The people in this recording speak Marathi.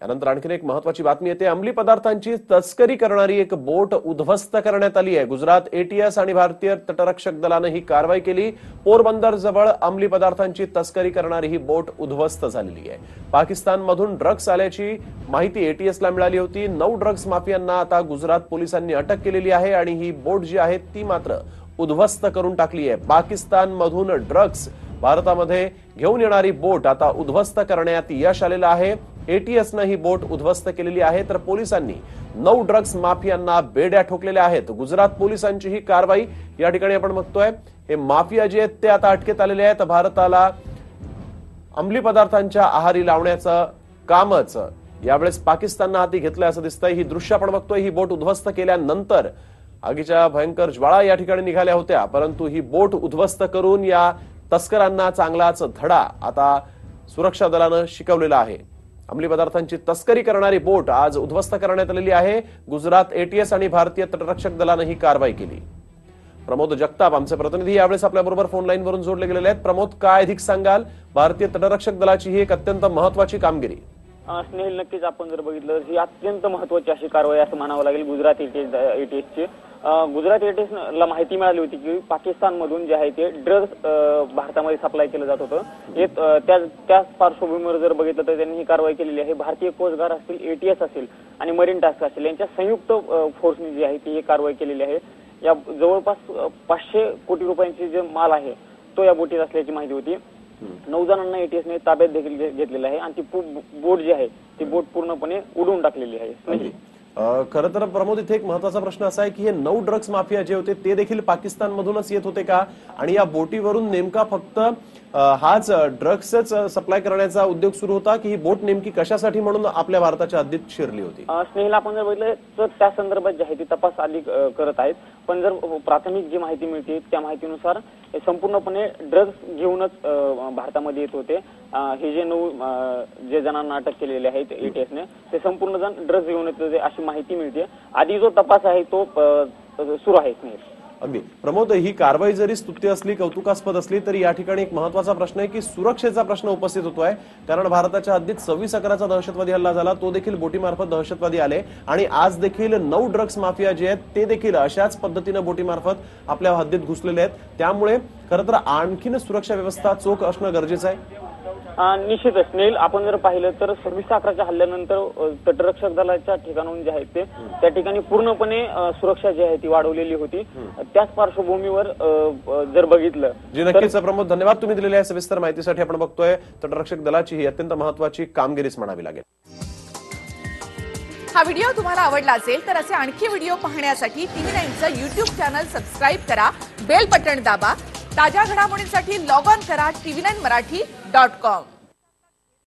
यानंतर आणखी एक महत्त्वाची बातमी येते। अंमली पदार्थांची तस्करी करणारी एक बोट उद्ध्वस्त करण्यात आली आहे। गुजरात एटीएस आणि भारतीय तटरक्षक दलाने ही कारवाई केली। पोरबंदर जवळ अंमली पदार्थांची तस्करी करणारी ही बोट उद्ध्वस्त झालेली आहे। पाकिस्तानमधून ड्रग्ज आल्याची माहिती एटीएसला मिळाली होती। 9 ड्रग्ज माफियांना आता गुजरात पोलिसांनी अटक केलेली आहे आणि ही बोट जी आहे ती मात्र उद्ध्वस्त करून टाकली आहे। पाकिस्तानमधून ड्रग्ज भारतामध्ये घेऊन येणारी बोट आता उद्ध्वस्त करण्यात यश आलेलं आहे। एटीएसने ही बोट उद्ध्वस्त केलेली आहे, तर पोलिसांनी 9 ड्रग्ज माफियांना बेड्या ठोकलेल्या आहेत। गुजरात पोलिसांची ही कारवाई या ठिकाणी आपण बघतोय। हे माफिया जे आहेत ते आता अटकेत आलेले आहेत। भारताला अंमली पदार्थांच्या आहारी लावण्याचं कामच यावेळेस पाकिस्तानने हाती घेतलंय असं दिसतंय। ही दृश्य आपण बघतोय। ही बोट उद्ध्वस्त केल्यानंतर आगीच्या भयंकर ज्वाळा या ठिकाणी निघाल्या होत्या, परंतु ही बोट उद्ध्वस्त करून या तस्करांना चांगलाच धडा आता सुरक्षा दलाने शिकवलेला आहे। अंमली पदार्थांची तस्करी करणारी बोट आज उद्ध्वस्त करण्यात आलेली आहे। गुजरात एटीएस आणि भारतीय तटरक्षक दलाने ही कारवाई केली। प्रमोद जगताप आमचे प्रतिनिधी यावेळेस आपल्याबरोबर फोन लाईन वरून जोडले गेलेले आहेत। प्रमोद, काय अधिक सांगाल? भारतीय तटरक्षक दलाची ही एक अत्यंत महत्त्वाची कामगिरी। स्नेहल, नक्कीच आपण जर बघितलं ही अत्यंत महत्त्वाची अशी कारवाई असं म्हणावं लागेल गुजरात एटीएसची। गुजरात एटीएसला माहिती मिळाली होती की पाकिस्तानमधून जे आहे ते ड्रग्ज भारतामध्ये सप्लाय केलं जात होतं। त्याच पार्श्वभूमीवर जर बघितलं तर त्यांनी ही कारवाई केलेली आहे। भारतीय कोस्ट गार्ड असेल, एटीएस असेल आणि मरीन टास्क असेल यांच्या संयुक्त फोर्सने जी आहे ती ही कारवाई केलेली आहे। या जवळपास 500 कोटी रुपयांची जे माल आहे तो या बोटीत असल्याची माहिती होती। 9 जणांना एटीएसने ताब्यात देखील घेतलेलं आहे आणि ती बोट जी आहे ती बोट पूर्णपणे उडवून टाकलेली आहे। खरं तर प्रमोद, इथे एक महत्त्वाचा प्रश्न असा आहे की हे 9 ड्रग्ज माफिया जे होते ते देखील पाकिस्तानमधूनच येत होते का? आणि या बोटीवरून नेमका फक्त हाच ड्रग्सच सप्लाय करण्याचा उद्योग सुरू होता की ही बोट नेमकी कशासाठी म्हणून आपल्या भारताच्या हद्दीत शिरली होती? स्नेहल, आपण जर बघितलं तर त्या संदर्भात जे आहे ती तपास अधिक करत आहेत, पण जर प्राथमिक जी माहिती मिळते त्या माहितीनुसार हे संपूर्णपणे ड्रग्ज घेऊनच भारतामध्ये येत होते। हे जे जणांना अटक केलेले आहेत एटीएसने ते संपूर्ण जण ड्रग्ज घेऊन येत होते अशी माहिती मिळते। आधी जो तपास आहे तो सुरू आहे। स्नेहल, अगदी प्रमोद, ही कारवाई जरी स्तुत्य असली, कौतुकास्पद असली, तरी या ठिकाणी एक महत्त्वाचा प्रश्न आहे की सुरक्षेचा प्रश्न उपस्थित होतोय। कारण भारताच्या हद्दीत 26/11चा दहशतवादी हल्ला झाला, तो देखील बोटीमार्फत दहशतवादी आले आणि आज देखील 9 ड्रग्ज माफिया जे आहेत ते देखील अशाच पद्धतीने बोटीमार्फत आपल्या हद्दीत घुसलेले आहेत। त्यामुळे खरं तर आणखीन सुरक्षा व्यवस्था चोख असणं गरजेचं आहे। निश्चितच स्नेहल, आपण जर पाहिलं तर 26/11च्या हल्ल्यानंतर तटरक्षक दलाच्या ठिकाणाहून जे आहे ते त्या ठिकाणी पूर्णपणे सुरक्षा जी आहे ती वाढवलेली होती। त्याच पार्श्वभूमीवर जर बघितलं जी नक्कीच प्रमोद, धन्यवाद तुम्ही दिलेल्या सविस्तर माहितीसाठी। आपण बघतोय तटरक्षक दलाची ही अत्यंत महत्त्वाची कामगिरीच म्हणावी लागेल। हा व्हिडिओ तुम्हाला आवडला असेल तर असे आणखी व्हिडिओ पाहण्यासाठी TV9चं YouTube चॅनल सबस्क्राइब करा, बेल बटन दाबा। ताज्या घडामोडींसाठी लॉग ऑन करा tv9marathi.com।